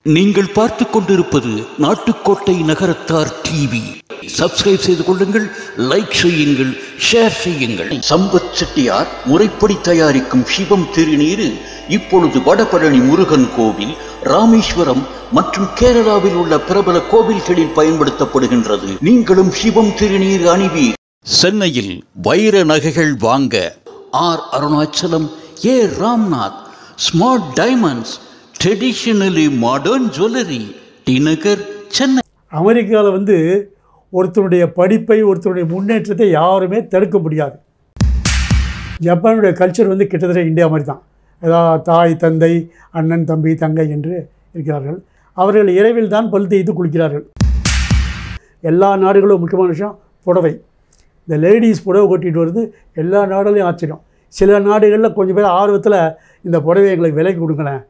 நீங்கள் பார்த்துக் கொண்டிருப்பது நாட்டுக்கோட்டை நகரத்தார் டிவி. சப்ஸ்கிரைப் செய்து கொள்ளுங்கள், லைக் செய்யுங்கள், ஷேர் செய்யுங்கள். சம்பத் செட்டியார் முறைப்படி தயாரிக்கும் சிவம் திருநீர் இப்பொழுது வடபழனி முருகன் கோவில், ராமேஸ்வரம் மற்றும் கேரளாவில் உள்ள பிரபல கோவில்களில் பயன்படுத்தப்படுகின்றது. நீங்களும் சிவம் திருநீர் அணிவீர். சென்னையில் வைர நகைகள் வாங்க R Arunachalam, A Ramnath, smart diamonds, traditionally modern jewellery, T Nagar, Chennai. அமெரிக்காவில் ஒருத்தருடைய படிப்பை, ஒருத்தருடைய முன்னேற்றத்தை யாருமே தடுக்க முடியாது. ஜப்பானுடைய கல்ச்சர் கிட்டத்தட்ட இந்தியா மாதிரி தான். ஏதாவது தாய், தந்தை, அண்ணன், தம்பி, தங்கை என்று இருக்கிறார்கள். அவர்கள் இரவில் தான் பல் தேய்த்து குளிக்கிறார்கள். எல்லா நாடுகளும் முக்கியமான விஷயம் புடவை. இந்த லேடிஸ் புடவை கொட்டிட்டு வருது எல்லா நாடுகளையும் ஆச்சரியம். சில நாடுகளில் கொஞ்சம் பேர் ஆர்வத்தில் இந்த புடவை எங்களுக்கு விலைக்கு கொடுங்களேன்.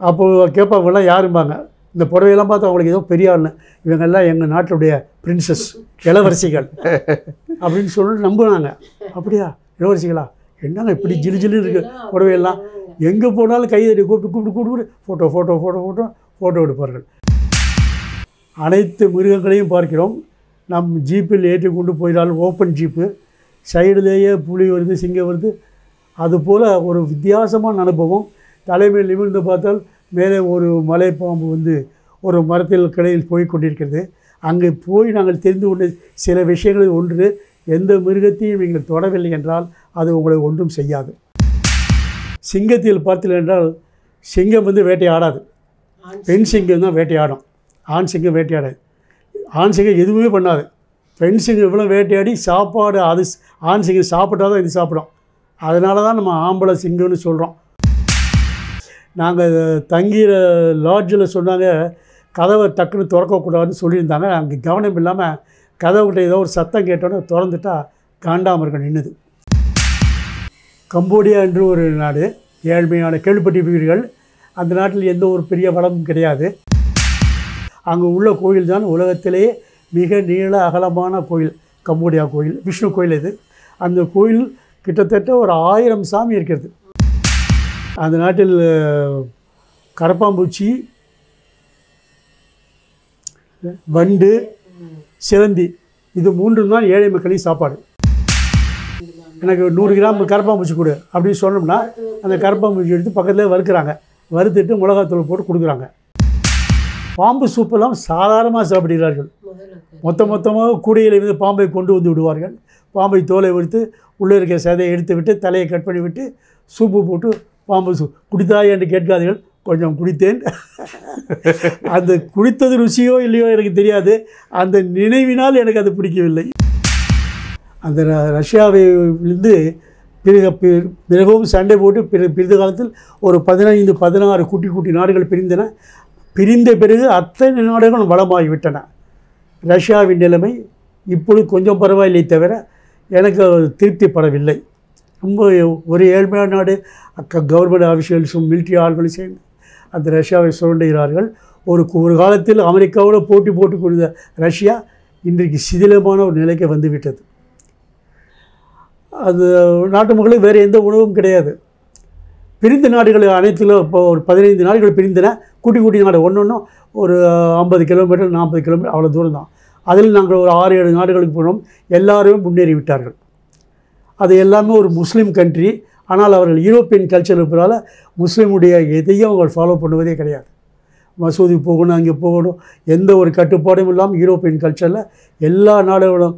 அப்போது கேட்பாங்கலாம், யாரும்பாங்க. இந்த புடவையெல்லாம் பார்த்து அவங்களுக்கு ஏதோ பெரிய ஆள்னு, இவங்கெல்லாம் எங்கள் நாட்டுடைய பிரின்சஸ், இளவரசிகள் அப்படின்னு சொல்லிட்டு நம்புனாங்க. அப்படியா, இளவரசிகளா, என்னங்க இப்படி ஜிலு ஜிலுன்னு இருக்குது புடவையெல்லாம். எங்கே போனாலும் கைதடி கூப்பிட்டு ஃபோட்டோ எடுப்பார்கள். அனைத்து மிருகங்களையும் பார்க்கிறோம். நம் ஜீப்பில் ஏற்றி கொண்டு போயிடாலும் ஓப்பன் ஜீப்பு, சைடுலேயே புலி வருது, சிங்கம் வருது. அதுபோல் ஒரு வித்தியாசமான அனுபவம். தலைமையில் நிமிர்ந்து பார்த்தால் மேலே ஒரு மலைப்பாம்பு ஒரு மரத்தில் கடையில் போய் கொண்டிருக்கிறது. அங்கே போய் நாங்கள் தெரிந்து கொண்ட சில விஷயங்களில் ஒன்று, எந்த மிருகத்தையும் நீங்கள் தொடவில்லை என்றால் அது உங்களை ஒன்றும் செய்யாது. சிங்கத்தில் பார்த்தீர்கள் என்றால் சிங்கம் வேட்டையாடாது. பெண் சிங்கம் தான் வேட்டையாடும், ஆண் சிங்கம் வேட்டையாடாது. ஆண் சிங்கம் எதுவுமே பண்ணாது. பெண் சிங்கம் இவ்வளோ வேட்டையாடி சாப்பாடு, அது ஆண் சிங்கம் சாப்பிட்டா தான் இது சாப்பிடும். அதனால தான் நம்ம ஆம்பளை சிங்கம்னு சொல்கிறோம். நாங்கள் தங்கிற லாட்ஜில் சொன்னாங்க, கதவை டக்குன்னு திறக்கக்கூடாதுன்னு சொல்லியிருந்தாங்க. அங்கே கவனம் இல்லாமல் கதவுக்கிட்ட ஏதோ ஒரு சத்தம் கேட்டோன்னே திறந்துட்டா காண்டாமிருகம் நின்றுது. கம்போடியா என்று ஒரு நாடு, ஏழ்மையான, கேள்விப்பட்டிருப்பீர்கள். அந்த நாட்டில் எந்த ஒரு பெரிய வளமும் கிடையாது. அங்கே உள்ள கோயில் தான் உலகத்திலேயே மிக நீள அகலமான கோயில், கம்போடியா கோயில், விஷ்ணு கோயில். இது அந்த கோயில் கிட்டத்தட்ட ஒரு 1000 சாமி இருக்கிறது. அந்த நாட்டில் கரப்பாம்பூச்சி, வண்டு, சிலந்தி, இது 3 தான் ஏழை மக்களின் சாப்பாடு. எனக்கு 100 கிராம் கரப்பாம்பூச்சி கொடு அப்படின்னு சொன்னோம்னா அந்த கரப்பாம்பூச்சி எடுத்து பக்கத்துலேயே வறுக்கிறாங்க. வறுத்துட்டு மிளகாத்தூள் போட்டு கொடுக்குறாங்க. பாம்பு சூப்பெல்லாம் சாதாரணமாக சாப்பிடுகிறார்கள். மொத்தமாக கூடையில் பாம்பை கொண்டு விடுவார்கள். பாம்பை தோலை எடுத்து உள்ளே இருக்க சதையை எடுத்து விட்டு தலையை கட் பண்ணி விட்டு சூப்பு போட்டு, பாம்பு சூப் குடித்தாய் என்று கேட்காதீர்கள், கொஞ்சம் குடித்தேன். அந்த குடித்தது ருசியோ இல்லையோ எனக்கு தெரியாது, அந்த நினைவினால் எனக்கு அது பிடிக்கவில்லை. அந்த ரஷ்யாவிலிருந்து மிகவும் சண்டை போட்டு பிரிந்த காலத்தில் ஒரு 15-16 குட்டி நாடுகள் பிரிந்தன. பிரிந்த பிறகு அத்தனை நாடுகளும் வளமாகிவிட்டன. ரஷ்யாவின் நிலைமை இப்பொழுது கொஞ்சம் பரவாயில்லை, தவிர எனக்கு திருப்திப்படவில்லை. ரொம்ப ஒரு ஏழ்மையான நாடு. கவர்மெண்ட் ஆஃபீஷியல்ஸும் மிலிட்ரி ஆள்களும் சேர்ந்து அந்த ரஷ்யாவை சுரண்டுகிறார்கள். ஒரு காலத்தில் அமெரிக்காவோடு போட்டி கொண்ட ரஷ்யா இன்றைக்கு சிதிலமான ஒரு நிலைக்கு வந்துவிட்டது. அது நாட்டு மக்களுக்கு வேறு எந்த உணவும் கிடையாது. பிரிந்த நாடுகள் அனைத்தில் இப்போ ஒரு 15 நாடுகள் பிரிந்தன. குட்டி நாடு ஒன்றும் ஒரு 50 கிலோமீட்டர் 40 கிலோமீட்டர் அவ்வளோ தூரம் தான். அதில் நாங்கள் ஒரு 6-7 நாடுகளுக்கு போனோம். எல்லாருமே முன்னேறி விட்டார்கள். அது எல்லாமே ஒரு முஸ்லீம் கண்ட்ரி. ஆனால் அவர்கள் யூரோப்பியன் கல்ச்சர் இருப்பதால் முஸ்லீமுடைய எதையும் அவர்கள் ஃபாலோ பண்ணுவதே கிடையாது. மசூதி போகணும், அங்கே போகணும், எந்த ஒரு கட்டுப்பாடும் இல்லாமல் யூரோப்பியன் கல்ச்சரில் எல்லா நாடுகளும்,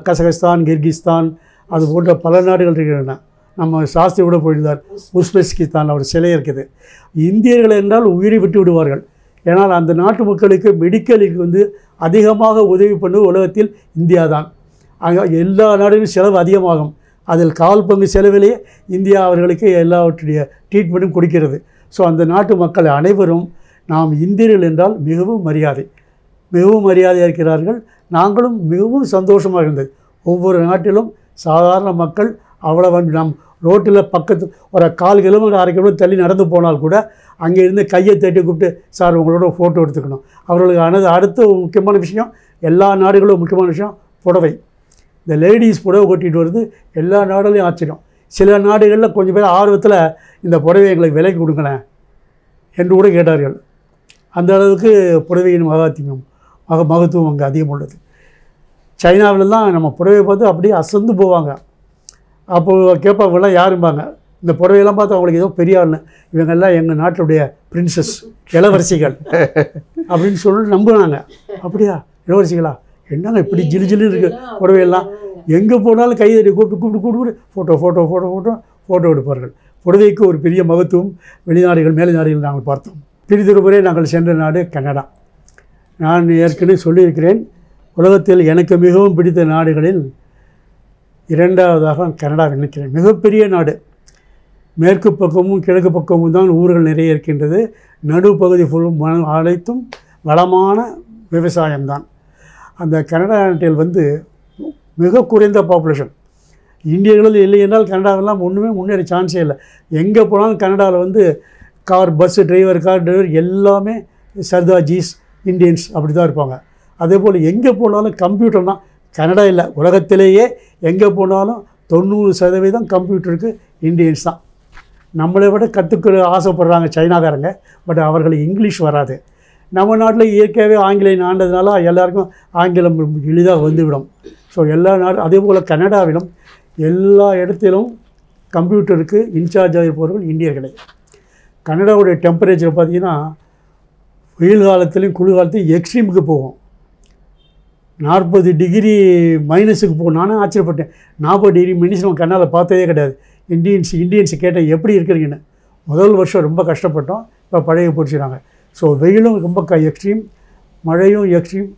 கசகஸ்தான், கிர்கிஸ்தான், அது போன்ற பல நாடுகள் இருக்கின்றன. நம்ம சாஸ்திரி கூட போயிருந்தார், உஸ்பெஸ்கிஸ்தான், அவர் சிலை இருக்குது. இந்தியர்கள் என்றால் உயிரை விட்டு விடுவார்கள். ஏன்னால் அந்த நாட்டு மக்களுக்கு மெடிக்கலுக்கு அதிகமாக உதவி பண்ணுவது உலகத்தில் இந்தியா தான். அங்கே எல்லா நாடுகளும் செலவு அதிகமாகும். அதில் 1/4 பங்கு செலவிலேயே இந்தியா அவர்களுக்கு எல்லாவற்றுடைய ட்ரீட்மெண்ட்டும் கொடுக்கிறது. ஸோ அந்த நாட்டு மக்கள் அனைவரும் நாம் இந்தியர்கள் என்றால் மிகவும் மரியாதையாக இருக்கிறார்கள். நாங்களும் மிகவும் சந்தோஷமாக இருந்தது. ஒவ்வொரு நாட்டிலும் சாதாரண மக்கள் அவ்வளோ நம் ரோட்டில் பக்கத்தில் ஒரு 1/4 கிலோமீட்டர் 1/2 கிலோமீட்டர் தள்ளி நடந்து போனால் கூட அங்கே இருந்து கையை தட்டி கூப்பிட்டு, சார் உங்களோட ஃபோட்டோ எடுத்துக்கணும். அவர்களுக்கு அடுத்த முக்கியமான விஷயம், எல்லா நாடுகளும் முக்கியமான விஷயம் புடவை. இந்த லேடிஸ் புடவை கொட்டிட்டு வருது எல்லா நாடுகளையும் ஆச்சரியம். சில நாடுகளில் கொஞ்சம் பேர் ஆர்வத்தில் இந்த புடவை எங்களுக்கு விலைக்கு கொடுங்களேன். என்று கூட கேட்டார்கள். அந்த அளவுக்கு புடவையின் மகத்துவம் அங்கே அதிகம் உள்ளது. சைனாவிலலாம் நம்ம புடவையை பார்த்து அப்படியே அசந்து போவாங்க. அப்போது கேட்பாங்கலாம் யாரும்பாங்க, இந்த புடவையெல்லாம் பார்த்து அவங்களுக்கு ஏதோ பெரிய ஆளுன்னு, இவங்கெல்லாம் எங்கள் நாட்டுடைய பிரின்சஸ் இளவரசிகள் அப்படின்னு சொல்லி நம்புனாங்க. அப்படியா இளவரசிகளா, என்னங்க இப்படி ஜிலு ஜிலுன்னு இருக்குது புடவையெல்லாம், எங்கே போனாலும் கைதறி கூப்பிட்டு ஃபோட்டோ எடுப்பார்கள். புடவைக்கு ஒரு பெரிய மகத்துவம் வெளிநாடுகள் மேலை நாடுகள் நாங்கள் பார்த்தோம். பிரிதொரு முறை நாங்கள் சென்ற நாடு கனடா. நான் ஏற்கனவே சொல்லியிருக்கிறேன், உலகத்தில் எனக்கு மிகவும் பிடித்த நாடுகளில் இரண்டாவதாக கனடா நினைக்கிறேன். மிகப்பெரிய நாடு. மேற்கு பக்கமும் கிழக்கு பக்கமும் தான் ஊர்கள் நிறைய இருக்கின்றது. நடுப்பகுதி ஃபுல்லும் அனைத்தும் வளமான விவசாயம்தான். அந்த கனடா நாட்டில் வந்து மிக குறைந்த பாப்புலேஷன். இந்தியர்களும் இல்லை என்றால் கனடாவெல்லாம் ஒன்றுமே முன்னேற சான்ஸே இல்லை. எங்கே போனாலும் கனடாவில் வந்து கார் டிரைவர் எல்லாமே சர்தார்ஜிஸ் இந்தியன்ஸ் அப்படி தான் இருப்பாங்க. அதே போல் எங்கே போனாலும் கம்ப்யூட்டர் தான். கனடா இல்லை, உலகத்திலேயே எங்கே போனாலும் 90% கம்ப்யூட்டருக்கு இந்தியன்ஸ் தான். நம்மளை விட கற்றுக்க ஆசைப்படுறாங்க சைனாக்காரங்க. பட் அவர்களுக்கு இங்கிலீஷ் வராது. நம்ம நாட்டில் இயற்கையாகவே ஆங்கிலேயன் ஆண்டதுனால எல்லாருக்கும் ஆங்கிலம் எளிதாக வந்துவிடும். ஸோ எல்லா நாடும் அதே போல் கனடாவிலும் எல்லா இடத்திலும் கம்ப்யூட்டருக்கு இன்சார்ஜாக இருப்பவர்கள் இந்தியர்களே. கனடாவுடைய டெம்பரேச்சர் பார்த்திங்கன்னா வெயில் காலத்துலேயும் குளிர் காலத்துலையும் எக்ஸ்ட்ரீமுக்கு போகும். 40 டிகிரி மைனஸுக்கு போகும். நானும் ஆச்சரியப்பட்டேன். 40 டிகிரி மைனஸ் நம்ம கண்ணால் பார்த்ததே கிடையாது. இந்தியன்ஸு கேட்டால் எப்படி இருக்கிறீங்கன்னு. முதல் வருஷம் ரொம்ப கஷ்டப்பட்டோம். இப்போ பழைய பிடிச்சிடாங்க. ஸோ வெயிலும் ரொம்ப எக்ஸ்ட்ரீம், மழையும் எக்ஸ்ட்ரீம்,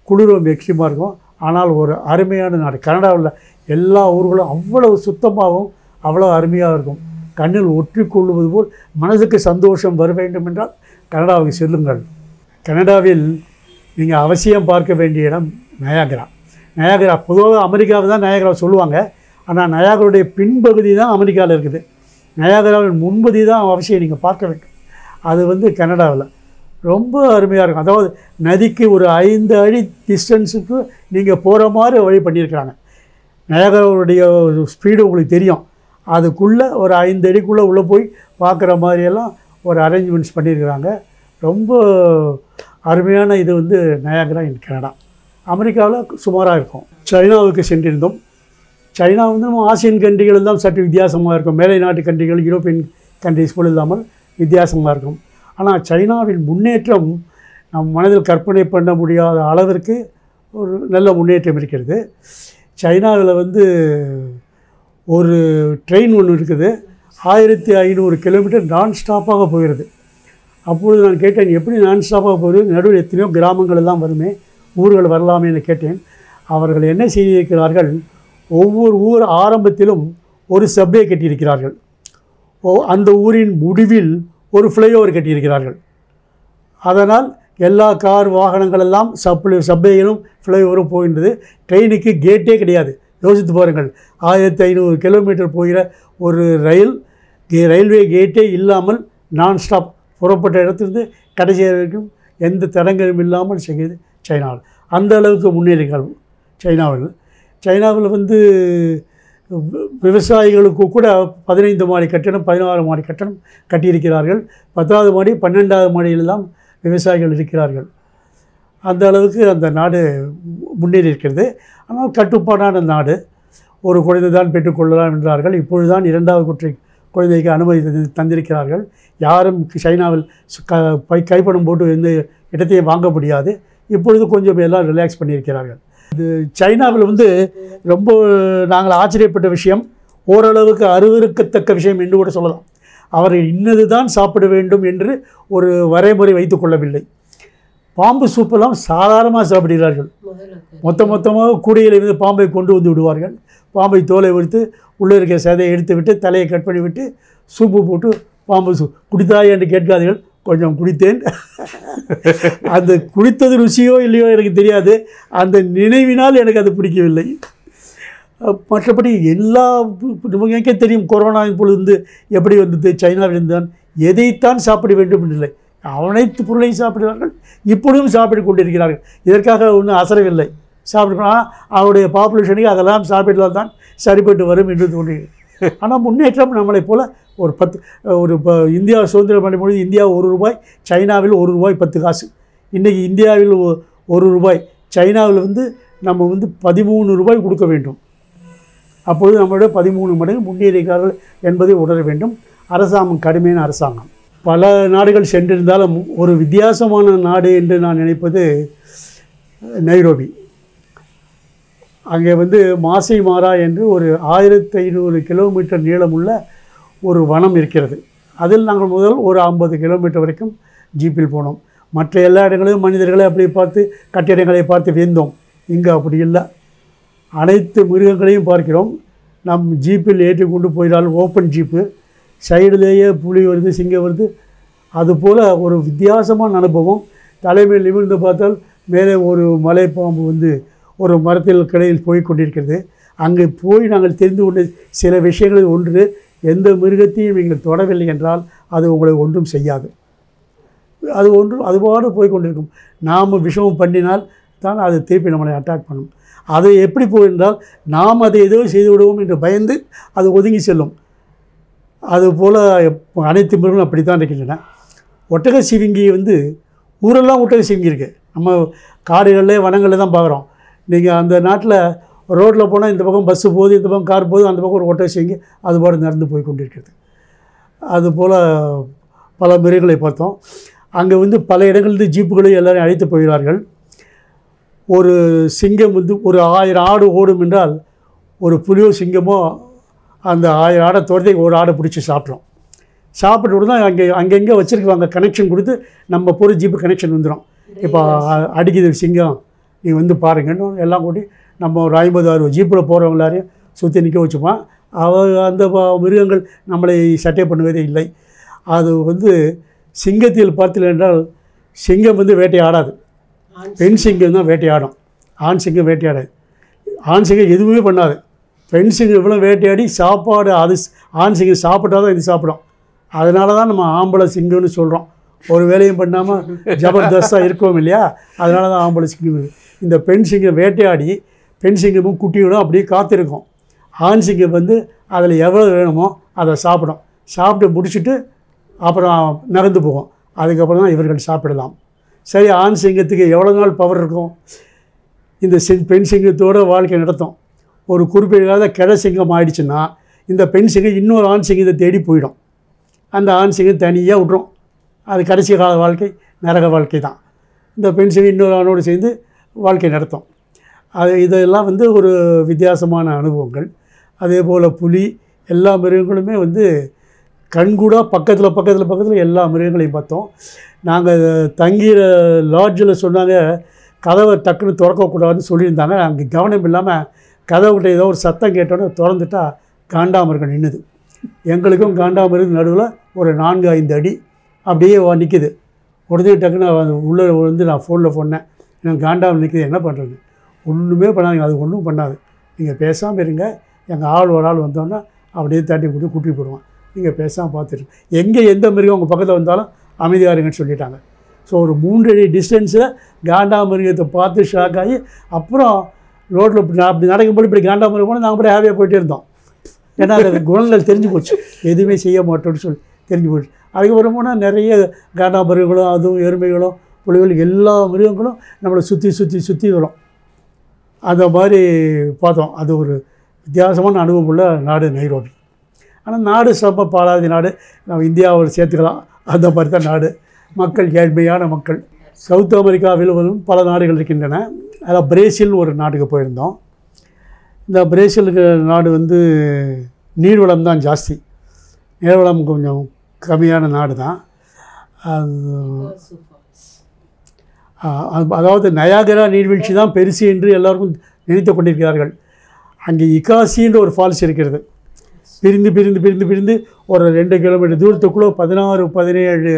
குளிரும் எக்ஸ்ட்ரீமாக இருக்கும். ஆனால் ஒரு அருமையான நாடு கனடாவில். எல்லா ஊர்களும் அவ்வளவு சுத்தமாகவும் அவ்வளோ அருமையாக இருக்கும். கண்ணில் ஒற்றிக்கொள்வது போல் மனதுக்கு சந்தோஷம் வர வேண்டும் என்றால் கனடாவுக்கு செல்லுங்கள். கனடாவில் நீங்கள் அவசியம் பார்க்க வேண்டிய இடம் நயாகரா. நயாகரா பொதுவாக அமெரிக்காவை தான் நயாகரா சொல்லுவாங்க. ஆனால் நயாகராவுடைய பின்பகுதி தான் அமெரிக்காவில் இருக்குது. நயாகராவின் முன்பகுதி தான் அவசியம் நீங்கள் பார்க்க வேண்டும். அது வந்து கனடாவில் ரொம்ப அருமையாக இருக்கும். அதாவது நதிக்கு ஒரு 5 அடி டிஸ்டன்ஸுக்கு நீங்கள் போகிற மாதிரி வழி பண்ணியிருக்கிறாங்க. நயாகராவுடைய ஸ்பீடு உங்களுக்கு தெரியும். அதுக்குள்ளே ஒரு 5 அடிக்குள்ளே உள்ளே போய் பார்க்குற மாதிரியெல்லாம் ஒரு அரேஞ்ச்மெண்ட்ஸ் பண்ணியிருக்கிறாங்க. ரொம்ப அருமையான இது வந்து நயாகரா இன் கனடா. அமெரிக்காவில் சுமாராக இருக்கும். சைனாவுக்கு சென்றிருந்தோம். சைனா வந்து நம்ம ஆசியன் கண்ட்ரிகள் எல்லாம் சற்று வித்தியாசமாக இருக்கும். மேலை நாட்டு கண்ட்ரிகள் யூரோப்பியன் கண்ட்ரிஸ் போல் இல்லாமல் வித்தியாசமாக இருக்கும். ஆனால் சைனாவின் முன்னேற்றம் நம் மனதில் கற்பனை பண்ண முடியாத அளவிற்கு ஒரு நல்ல முன்னேற்றம் இருக்கிறது. சைனாவில் வந்து ஒரு ட்ரெயின் ஒன்று இருக்குது. 1500 கிலோமீட்டர் நான் ஸ்டாப்பாக போகிறது. அப்பொழுது நான் கேட்டேன், எப்படி நான் ஸ்டாப்பாக போகுது? நடுவில் எத்தனையோ கிராமங்கள் எல்லாம் வருமே, ஊர்கள் வரலாமேன்னு கேட்டேன். அவர்கள் என்ன செய்திருக்கிறார்கள், ஒவ்வொரு ஊர் ஆரம்பத்திலும் ஒரு சப்வே கட்டியிருக்கிறார்கள். அந்த ஊரின் முடிவில் ஒரு ஃப்ளைஓவர் கட்டியிருக்கிறார்கள். அதனால் எல்லா கார் வாகனங்கள் எல்லாம் சப்வேயிலும் ஃப்ளைஓவரும் போகின்றது. ட்ரெயினுக்கு கேட்டே கிடையாது. யோசித்து பாருங்கள், 1500 கிலோமீட்டர் போகிற ஒரு ரயில்வே கேட்டே இல்லாமல் நான் ஸ்டாப் புறப்பட்ட இடத்துலேருந்து கடைசி வரைக்கும் எந்த தடங்களும் இல்லாமல் செய்கிறது சைனாவில். அந்த அளவுக்கு முன்னேறிகள் சைனாவில் வந்து விவசாயிகளுக்கு கூட 15 மாடி கட்டணம் 16 மாடி கட்டணம் கட்டியிருக்கிறார்கள். 10வது மாடி 12வது மாடியில்தான் விவசாயிகள் இருக்கிறார்கள். அந்த அளவுக்கு அந்த நாடு முன்னேறி இருக்கிறது. ஆனால் கட்டுப்பாடான நாடு. ஒரு குழந்தை தான் பெற்றுக்கொள்ளலாம் என்றார்கள். இப்பொழுது தான் 2வது குழந்தைக்கு அனுமதி தந்திருக்கிறார்கள். யாரும் சைனாவில் கைப்பணம் போட்டு எந்த இடத்தையும் வாங்க முடியாது. இப்பொழுது கொஞ்சம் எல்லாம் ரிலாக்ஸ் பண்ணியிருக்கிறார்கள். இது சைனாவில் வந்து ரொம்ப நாங்கள் ஆச்சரியப்பட்ட விஷயம், ஓரளவுக்கு அருவருக்கத்தக்க விஷயம் என்று கூட சொல்லலாம். அவர்கள் இன்னது தான் சாப்பிட வேண்டும் என்று ஒரு வரைமுறை வைத்து கொள்ளவில்லை. பாம்பு சூப்பெல்லாம் சாதாரணமாக சாப்பிடுகிறார்கள். மொத்தமாக கூடையிலிருந்து பாம்பை கொண்டு வந்து விடுவார்கள். பாம்பை தோலை எடுத்து உள்ளே இருக்க சதையை எடுத்து விட்டு தலையை கட் பண்ணி விட்டு சூப்பு போட்டு பாம்பு குடித்தாய் என்று கேட்காதீர்கள். கொஞ்சம் குடித்தேன். அந்த குடித்தது ருசியோ இல்லையோ எனக்கு தெரியாது. அந்த நினைவினால் எனக்கு அது பிடிக்கவில்லை. மற்றபடி எல்லா நமக்கே தெரியும், கொரோனா இப்பொழுது எப்படி வந்தது, சைனாவிலிருந்து தான். எதைத்தான் சாப்பிட வேண்டும் என்றில்லை, அனைத்து பொருளையும் சாப்பிடுவார்கள். இப்பொழுதும் சாப்பிட்டு கொண்டிருக்கிறார்கள். இதற்காக ஒன்றும் அசரவில்லை. சாப்பிடணும். அவருடைய பாப்புலேஷனுக்கு அதெல்லாம் சாப்பிட்டால் தான் சரிப்பட்டு வரும் என்று தோன்றுகிறது. ஆனால் முன்னேற்றம் நம்மளை போல் ஒரு இந்தியா சுதந்திரம் அடையும்பொழுது இந்தியா ₹1, சைனாவில் ₹1 10 காசு. இன்றைக்கி இந்தியாவில் ₹1, சைனாவில் நம்ம ₹13 கொடுக்க வேண்டும். அப்பொழுது நம்மளோட 13 மடங்கு முன்னேறியிருக்கிறார்கள் என்பதை உணர வேண்டும். அரசாங்கம் கடுமையான அரசாங்கம். பல நாடுகள் சென்றிருந்தாலும் ஒரு வித்தியாசமான நாடு என்று நான் நினைப்பது நைரோபி. அங்கே மாசை மாரா என்று ஒரு 1500 கிலோமீட்டர் நீளமுள்ள ஒரு வனம் இருக்கிறது. அதில் நாங்கள் முதல் ஒரு 50 கிலோமீட்டர் வரைக்கும் ஜீப்பில் போனோம். மற்ற எல்லா இடங்களையும் மனிதர்களை அப்படி பார்த்து கட்டிடங்களை பார்த்து வியந்தோம். இங்கே அப்படி இல்லை. அனைத்து மிருகங்களையும் பார்க்கிறோம். நம் ஜீப்பில் ஏற்றி கொண்டு போயிடாலும் ஓப்பன் ஜீப்பு, சைடுலேயே புலி வருது, சிங்கம் வருது. அதுபோல் ஒரு வித்தியாசமான அனுபவம். தலைமையில் நிமிர்ந்து பார்த்தால் மேலே ஒரு மலைப்பாம்பு ஒரு மரத்தில் கிளையில் போய் கொண்டிருக்கிறது. அங்கே போய் நாங்கள் தெரிந்து கொண்ட சில விஷயங்களில் ஒன்று, எந்த மிருகத்தையும் நீங்கள் தொடவில்லை என்றால் அது உங்களை ஒன்றும் செய்யாது. அது அதுபாடு போய் கொண்டிருக்கும். நாம் விஷமம் பண்ணினால் தான் அது திருப்பி நம்மளை அட்டாக் பண்ணும். அது எப்படி போயிருந்தால் நாம் அதை ஏதோ செய்து விடுவோம் என்று பயந்து அது ஒதுங்கி செல்லும். அதுபோல் அனைத்து மிருகங்களும் அப்படி தான் இருக்கின்றன. ஒட்டக சிவிங்கி ஊரெல்லாம் ஒட்டக சிவிங்கி இருக்குது. நம்ம காடுகளில் வனங்களில் தான் பார்க்குறோம். நீங்கள் அந்த நாட்டில் ரோட்டில் போனால் இந்த பக்கம் பஸ்ஸு போகுது, இந்த பக்கம் கார் போகுது, அந்த பக்கம் ஒரு ஒட்டக சிவிங்கி அதுபாடு நடந்து போய் கொண்டிருக்கிறது. அதுபோல் பல மிருகங்களை பார்த்தோம். அங்கே பல இடங்களில் ஜீப்புகளை எல்லோரும் அழைத்து போகிறார்கள். ஒரு சிங்கம் ஒரு 1000 ஆடு ஓடும் என்றால் ஒரு புலியோ சிங்கமோ அந்த 1000 ஆடை துரத்தி ஒரு ஆடை பிடிச்சி சாப்பிட்றோம். சாப்பிட்டு தான் அங்கங்கே வச்சுருக்குவாங்க. கனெக்ஷன் கொடுத்து நம்ம போகிற ஜீப்பு கனெக்ஷன் வந்துடும். இப்போ அடிக்குது சிங்கம், நீ பாருங்கன்னு எல்லாம் கூட்டி நம்ம ஒரு 50-60 ஜீப்பில் போகிறவங்க எல்லாரையும் சுற்றி நிற்க வச்சுப்பான். அந்த மிருகங்கள் நம்மளை சட்டை பண்ணுவதே இல்லை. அது சிங்கத்தில் பார்த்தீர்கள் என்றால் சிங்கம் வேட்டையாடாது. பெண் சிங்கம் தான் வேட்டையாடும். ஆண் சிங்கம் வேட்டையாடாது. ஆண் சிங்கம் எதுவுமே பண்ணாது. பெண் சிங்கம் இவ்வளோ வேட்டையாடி சாப்பாடு அது ஆண் சிங்கம் சாப்பிட்டா தான் இது சாப்பிடும். அதனால தான் நம்ம ஆம்பளை சிங்கம்னு சொல்கிறோம். ஒரு வேலையும் பண்ணாமல் ஜபர்தஸ்தாக இருக்கோம் இல்லையா? அதனால தான் ஆம்பளை சிங்கம். இந்த பெண் சிங்கம் வேட்டையாடி பெண் சிங்கமும் குட்டியோடும் அப்படியே காத்திருக்கும். ஆண் சிங்கம் அதில் எவ்வளோ வேணுமோ அதை சாப்பிடும். சாப்பிட்டு முடிச்சுட்டு அப்புறம் நகர்ந்து போகும். அதுக்கப்புறம் தான் இவர்கள் சாப்பிடலாம். சரி, ஆண் சிங்கத்துக்கு எவ்வளோ நாள் பவர் இருக்கும்? இந்த பெண் சிங்கத்தோடு வாழ்க்கை நடத்தும். ஒரு குறிப்பிட்ட கிழ சிங்கம் ஆயிடுச்சுன்னா இந்த பெண் சிங்கம் இன்னொரு ஆண் சிங்கத்தை தேடி போயிடும். அந்த ஆண் சிங்கம் தனியாக விட்ரும். அது கடைசி கால வாழ்க்கை நரக வாழ்க்கை தான். இந்த பெண் சிங்கம் இன்னொரு ஆணோடு சேர்ந்து வாழ்க்கை நடத்தும். இதெல்லாம் ஒரு வித்தியாசமான அனுபவங்கள். அதே போல் புலி, எல்லா மிருகங்களுமே கண்கூடாக பக்கத்தில் எல்லா மிருகங்களையும் பார்த்தோம். நாங்கள் தங்கிற லாட்ஜில் சொன்னாங்க கதவை டக்குன்னு திறக்கக்கூடாதுன்னு சொல்லியிருந்தாங்க. அங்கே கவனம் இல்லாமல் கதவுகிட்ட ஏதோ ஒரு சத்தம் கேட்டோன்னே திறந்துட்டா காண்டாமிருகம் நின்றுது. எங்களுக்கும் காண்டாமிருகம் நடுவில் ஒரு 4-5 அடி அப்படியே நிற்கிது. உடனே டக்குன்னு உள்ளே நான் ஃபோனில் சொன்னேன், எனக்கு காண்டாமல் நிற்கிது, என்ன பண்ணுறது? ஒன்றுமே பண்ணாதீங்க, அது ஒன்றும் பண்ணாது, நீங்கள் பேசாமல் இருங்க. எங்கள் ஒரு ஆள் வந்தோன்னா அப்படியே தட்டி கூட்டி போடுவான். நீங்கள் பேசாமல் பார்த்துட்டு எங்கே எந்த மிருகம் உங்கள் பக்கத்தில் வந்தாலும் அமைதியாக இருங்கன்னு சொல்லிட்டாங்க. ஸோ ஒரு 3 அடி டிஸ்டன்ஸில் காண்டாமிருகத்தை பார்த்து ஷாக் ஆகி அப்புறம் ரோட்டில் அப்படி நடக்கும்போது இப்படி காண்டாமிருகம் போனால் நாங்கள் அப்படியே ஹாப்பியாக போயிட்டே இருந்தோம். ஏன்னா அது குணங்கள் தெரிஞ்சு போச்சு, எதுவுமே செய்ய மாட்டோம்னு சொல்லி தெரிஞ்சு போச்சு. அதுக்கப்புறம் போனால் நிறைய காண்டாமிருகங்களும் அதுவும் எருமைகளும் புலிகளும் எல்லா மிருகங்களும் நம்மளை சுற்றி வரும். அந்த மாதிரி பார்த்தோம். அது ஒரு வித்தியாசமான அனுபவம் உள்ள நாடு நைரோபி. ஆனால் நாடு ரொம்ப பாலாதி நாடு, நம்ம இந்தியாவோடு சேர்த்துக்கலாம். அந்த மாதிரி தான் நாடு. மக்கள் ஏழ்மையான மக்கள். சவுத் அமெரிக்காவில் பல நாடுகள் இருக்கின்றன. அதில் பிரேசில் ஒரு நாட்டுக்கு போயிருந்தோம். இந்த பிரேசிலுக்கு நாடு நீர்வளம் தான் ஜாஸ்தி, நீர்வளம் கொஞ்சம் கம்மியான நாடு தான். அதாவது நயாகரா நீர்வீழ்ச்சி தான் பெருசு என்று எல்லாருக்கும் நினைத்து கொண்டிருக்கிறார்கள். அங்கே இகாசின்ற ஒரு ஃபால்ஸ் இருக்கிறது. பிரிந்து ஒரு 2 கிலோமீட்டர் தூரத்துக்குள்ளே 16-17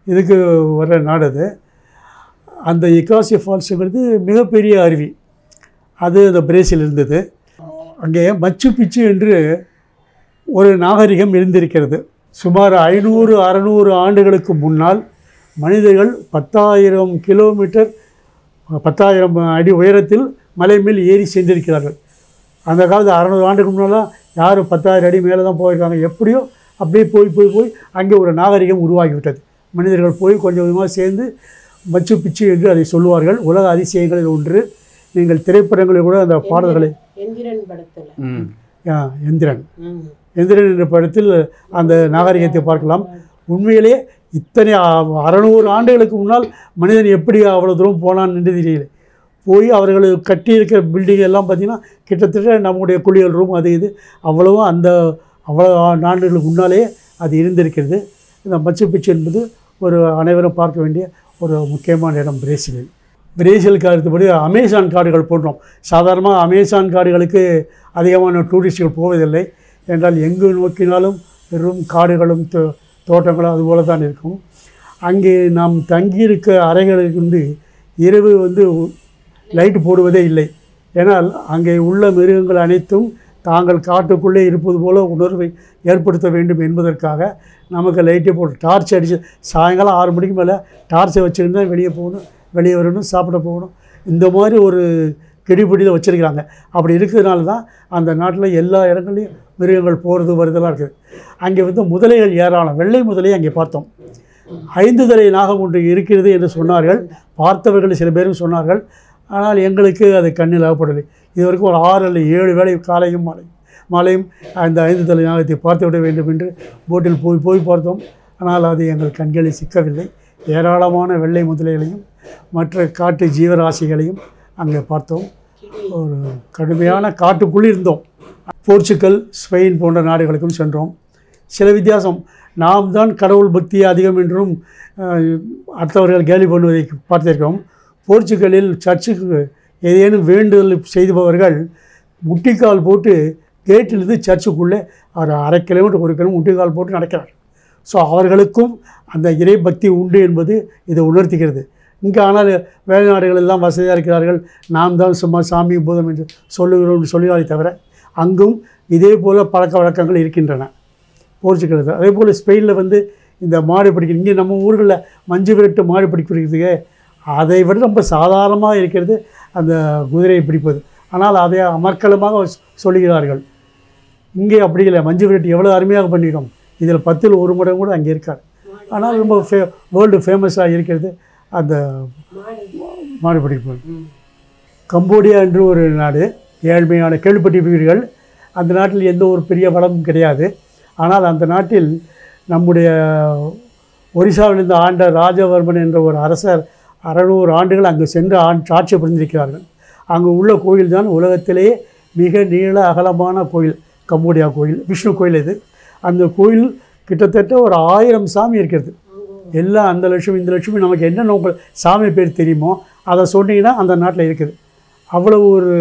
இதுக்கு வர நாடு அது. அந்த இகாசி ஃபால்ஸுங்கிறது மிகப்பெரிய அருவி. அது அந்த பிரேசில் இருந்தது. அங்கே மச்சு பிச்சு என்று ஒரு நாகரிகம் இருந்திருக்கிறது. சுமார் 500-600 ஆண்டுகளுக்கு முன்னால் மனிதர்கள் 10,000 கிலோமீட்டர் 10,000 அடி உயரத்தில் மலை மேல் ஏறி சென்றிருக்கிறார்கள். அந்த காலத்தில் 600 ஆண்டுக்கு முன்னால் யாரும் 10,000 அடி மேலே தான் போயிருக்காங்க. எப்படியோ அப்படியே போய் போய் போய் அங்கே ஒரு நாகரிகம் உருவாகிவிட்டது. மனிதர்கள் போய் கொஞ்சம் கொஞ்சமாக சேர்ந்து மச்சு பிச்சு என்று அதை சொல்லுவார்கள். உலக அதிசயங்களில் ஒன்று. நீங்கள் திரைப்படங்களில் கூட அந்த பாடல்களை எந்திரன் என்ற படத்தில் அந்த நாகரிகத்தை பார்க்கலாம். உண்மையிலே இத்தனை 600 ஆண்டுகளுக்கு முன்னால் மனிதன் எப்படி அவ்வளோ தூரம் போனான்னு என்று தெரியல. போய் அவர்கள் கட்டியிருக்கிற பில்டிங் எல்லாம் பார்த்திங்கன்னா கிட்டத்தட்ட நம்முடைய குளியல் ரூம் அது இது அவ்வளவும் அவ்வளோ ஆண்டுகளுக்கு முன்னாலே அது இருந்திருக்கிறது. இந்த மச்சு பிச்சு என்பது ஒரு அனைவரும் பார்க்க வேண்டிய ஒரு முக்கியமான இடம் பிரேசிலில். பிரேசிலுக்கு அடுத்தபடி அமேசான் காடுகள் போன்றோம். சாதாரணமாக அமேசான் காடுகளுக்கு அதிகமான டூரிஸ்டுகள் போவதில்லை என்றால் எங்கு நோக்கினாலும் வெறும் காடுகளும் தோட்டங்களும் அதுபோல தான் இருக்கும். அங்கே நாம் தங்கியிருக்க அறைகளுக்கு இரவு லைட்டு போடுவதே இல்லை. ஏன்னால் அங்கே உள்ள மிருகங்கள் அனைத்தும் தாங்கள் காட்டுக்குள்ளே இருப்பது போல உணர்வை ஏற்படுத்த வேண்டும் என்பதற்காக நமக்கு லைட்டை போட்டு டார்ச் அடித்து சாயங்காலம் 6 மணிக்கு மேலே டார்ச்சை வச்சுக்கிட்டு தான் வெளியே போகணும், வெளியே வரணும், சாப்பிட போகணும். இந்த மாதிரி ஒரு கெடிபிடியில் வச்சுருக்கிறாங்க. அப்படி இருக்கிறதுனால தான் அந்த நாட்டில் எல்லா இடங்கள்லையும் மிருகங்கள் போகிறது வருதெல்லாம் இருக்குது. அங்கே முதலைகள் ஏராளம். வெள்ளை முதலையை அங்கே பார்த்தோம். 5 தலை நாகம் ஒன்று இருக்கிறது என்று சொன்னார்கள். பார்த்தவர்கள் சில பேரும் சொன்னார்கள். ஆனால் எங்களுக்கு அது கண்ணில் அகப்படவில்லை. இது வரைக்கும் ஒரு 6 அல்லது 7 வேளை காலையும் மாலையும் அந்த 5 தலை நாகத்தை பார்த்து விட வேண்டும் என்று போட்டில் போய் பார்த்தோம். ஆனால் அது எங்கள் கண்களில் சிக்கவில்லை. ஏராளமான வெள்ளை முதலைகளையும் மற்ற காட்டு ஜீவராசிகளையும் அங்கே பார்த்தோம். ஒரு கடுமையான காட்டுக்குள்ளே இருந்தோம். போர்ச்சுகல், ஸ்பெயின் போன்ற நாடுகளுக்கும் சென்றோம். சில வித்தியாசம். நாம் தான் கடவுள் பக்தி அதிகம் என்றும் அடுத்தவர்கள் கேலி பண்ணுவதை பார்த்திருக்கிறோம். போர்ச்சுகலில் சர்ச்சுக்கு ஏதேனும் வேண்டுதல் செய்துபவர்கள் முட்டிக்கால் போட்டு கேட்டிலிருந்து சர்ச்சுக்குள்ளே ஒரு 1/2 கிலோமீட்டர் 1 கிலோமீட்டர் முட்டிக்கால் போட்டு நடக்கிறார். ஸோ அவர்களுக்கும் அந்த இறை பக்தி உண்டு என்பது இதை உணர்த்துகிறது. இங்கே ஆனால் வெளிநாடுகள் எல்லாம் வசதியாக இருக்கிறார்கள். நாம் தான் சும்மா சாமி பூதம் என்று சொல்லுகிறோம் சொல்லுகிறாரை தவிர அங்கும் இதே போல் பழக்க வழக்கங்கள் இருக்கின்றன. போர்ச்சுகல் அதே போல் ஸ்பெயினில் இந்த மாடு பிடிக்கிறது. இங்கே நம்ம ஊர்களில் மஞ்சு விரட்டு மாடு பிடிக்கிறதுக்கு அதை விட ரொம்ப சாதாரணமாக இருக்கிறது அந்த குதிரையை பிடிப்பது. ஆனால் அதை அமர்க்கலமாக சொல்லுகிறார்கள். இங்கே அப்படி இல்லை. மஞ்சு விரட்டு எவ்வளோ அருமையாக பண்ணிடும். இதில் 10ல் 1 மடம் கூட அங்கே இருக்காது. ஆனால் ரொம்ப வேர்ல்டு ஃபேமஸாக இருக்கிறது அந்த மாடு பிடிப்பு. கம்போடியா என்று ஒரு நாடு, ஏழ்மையான கேள்விப்பட்டிருப்பீர்கள். அந்த நாட்டில் எந்த ஒரு பெரிய வளமும் கிடையாது. ஆனால் அந்த நாட்டில் நம்முடைய ஒரிசாவிலிருந்து ஆண்ட ராஜவர்மன் என்ற ஒரு அரசர் 600 ஆண்டுகள் அங்கு சென்று ஆட்சி புரிந்திருக்கிறார்கள். அங்கு உள்ள கோயில் தான் உலகத்திலேயே மிக நீள அகலமான கோயில். கம்போடியா கோயில், விஷ்ணு கோயில் இது. அந்த கோயில் கிட்டத்தட்ட ஒரு 1000 சாமி இருக்கிறது. எல்லாம் அந்த லட்சுமி இந்த லட்சுமி நமக்கு என்னென்ன உங்களுக்கு சாமி பேர் தெரியுமோ அதை சொன்னீங்கன்னா அந்த நாட்டில் இருக்குது. அவ்வளவு ஒரு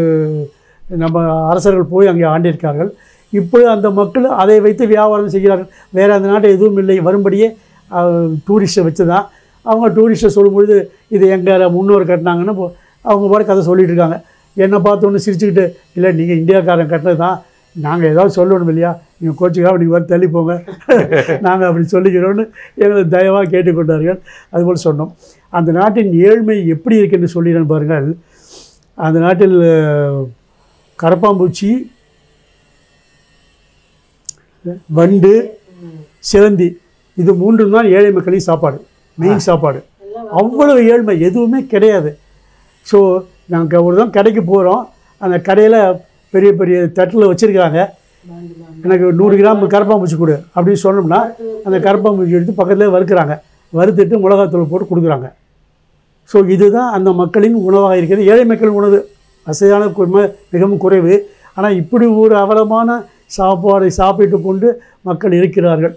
நம்ம அரசர்கள் போய் அங்கே ஆண்டிருக்கார்கள். இப்போ அந்த மக்கள் அதை வைத்து வியாபாரம் செய்கிறார்கள். வேறு அந்த நாட்டை எதுவும் இல்லை. வரும்படியே டூரிஸ்ட்டை வச்சு தான் அவங்க டூரிஸ்ட்டை சொல்லும்பொழுது இது எங்கள் முன்னோர் கட்டினாங்கன்னு அவங்க பாரு கதை சொல்லிகிட்டு இருக்காங்க. என்னை பார்த்தோன்னு சிரிச்சுக்கிட்டு, இல்லை நீங்கள் இந்தியாக்காரன் கட்டினது தான், நாங்கள் ஏதாவது சொல்லணும் இல்லையா, நீங்கள் கோச்சுக்காக நீங்கள் வந்து தள்ளி போங்க, நாங்கள் அப்படி சொல்லிக்கிறோன்னு எங்களை தயவாக கேட்டுக்கொண்டார்கள். அதுபோல் சொன்னோம். அந்த நாட்டின் ஏழ்மை எப்படி இருக்குன்னு சொல்லிடுறேன்னு பாருங்கள். அந்த நாட்டில் கரப்பாம்பூச்சி, வண்டு, சிலந்தி இது 3 தான் ஏழை மக்களின் சாப்பாடு, மெயின் சாப்பாடு. அவ்வளவு ஏழ்மை, எதுவுமே கிடையாது. ஸோ நாங்கள் ஒரு தான் கடைக்கு போகிறோம். அந்த கடையில் பெரிய பெரிய தட்டில் வச்சுருக்காங்க. எனக்கு 100 கிராம் கரப்பாம்பூச்சி கொடு அப்படின்னு சொன்னோம்னா அந்த கரப்பாம்பூச்சி எடுத்து பக்கத்துலேயே வறுக்கிறாங்க. வறுத்துட்டு மிளகாத்தூள் போட்டு கொடுக்குறாங்க. ஸோ இதுதான் அந்த மக்களின் உணவாக இருக்கிறது. ஏழை மக்களின் உணவு வசதியான மிகவும் குறைவு. ஆனால் இப்படி ஒரு அவலமான சாப்பாடை சாப்பிட்டு கொண்டு மக்கள் இருக்கிறார்கள்.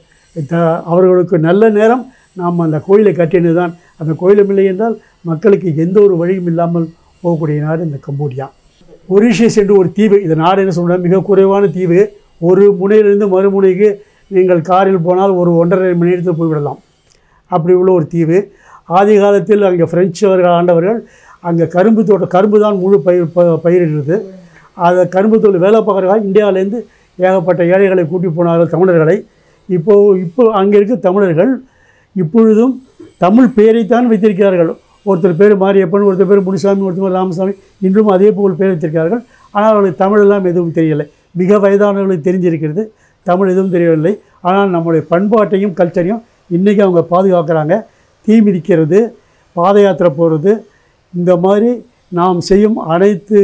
அவர்களுக்கு நல்ல நேரம் நாம் அந்த கோயிலை கட்டினது தான். அந்த கோயிலும் இல்லை என்றால் மக்களுக்கு எந்த ஒரு வழியும் இல்லாமல் போகக்கூடிய நாடு இந்த கம்போடியா. மொரீஷியஸ் என்று ஒரு தீவு. இந்த நாடு என்ன சொல்கிறாங்க, மிக குறைவான தீவு. ஒரு முனையிலிருந்து மறுமுனைக்கு நீங்கள் காரில் போனால் ஒரு 1.5 மணி நேரத்தில் போய்விடலாம். அப்படி உள்ள ஒரு தீவு. ஆதி காலத்தில் அங்கே பிரெஞ்சு ஆண்டவர்கள் அங்கே கரும்பு தோட்டம், கரும்பு தான் முழு பயிரிடுறது. அதை கரும்பு தொழில் வேலை பார்க்குறதுக்காக இந்தியாவிலேருந்து ஏகப்பட்ட ஏழைகளை கூட்டி போனார்கள், தமிழர்களை. இப்போ அங்கே இருக்க தமிழர்கள் இப்பொழுதும் தமிழ் பெயரைத்தான் வைத்திருக்கிறார்கள். ஒருத்தர் பேர் மாரியப்பன், ஒருத்தர் பேர் முனிசாமி, ஒருத்தர் ராமசாமி, இன்றும் அதே போல் பேர் வைத்திருக்கிறார்கள். ஆனால் அவர்களுக்கு தமிழெல்லாம் எதுவும் தெரியலை. மிக வயதானவர்களுக்கு தெரிஞ்சிருக்கிறது, தமிழ் எதுவும் தெரியவில்லை. ஆனால் நம்முடைய பண்பாட்டையும் கல்ச்சரையும் இன்றைக்கி அவங்க பாதுகாக்கிறாங்க. தீ மிதிக்கிறது, பாத யாத்திரை போகிறது, இந்த மாதிரி நாம் செய்யும் அனைத்து